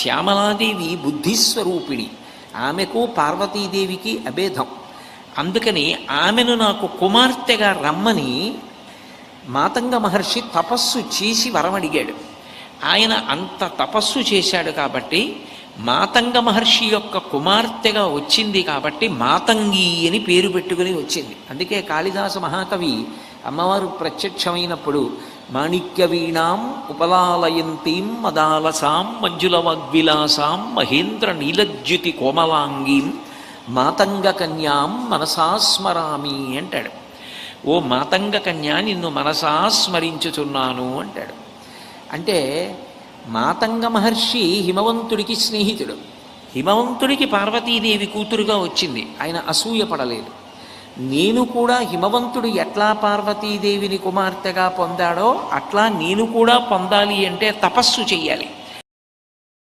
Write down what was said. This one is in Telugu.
శ్యామలాదేవి బుద్ధిస్వరూపిణి, ఆమెకు పార్వతీదేవికి అభేదం. అందుకని ఆమెను నాకు కుమార్తెగా రమ్మని మాతంగ మహర్షి తపస్సు చేసి వరమడిగాడు. ఆయన అంత తపస్సు చేశాడు కాబట్టి మాతంగ మహర్షి యొక్క కుమార్తెగా వచ్చింది కాబట్టి మాతంగి అని పేరు పెట్టుకుని వచ్చింది. అందుకే కాళిదాస మహాకవి అమ్మవారు ప్రత్యక్షమైనప్పుడు మాణిక్య వీణాం ఉపలాలయంతీం మదాలసాం మంజుల వాగ్విలాసాం మహేంద్ర నీలజ్యుతి కోమలాంగీం మాతంగ కన్యాం మనసా స్మరామి అంటాడు. ఓ మాతంగ కన్యా, నిన్ను మనసా స్మరించుచున్నాను అంటాడు. అంటే మాతంగ మహర్షి హిమవంతుడికి స్నేహితుడు. హిమవంతుడికి పార్వతీదేవి కూతురుగా వచ్చింది, ఆయన అసూయపడలేదు. నేను కూడా హిమవంతుడు ఎట్లా పార్వతీదేవిని కుమార్తెగా పొందాడో అట్లా నేను కూడా పొందాలి అంటే తపస్సు చెయ్యాలి.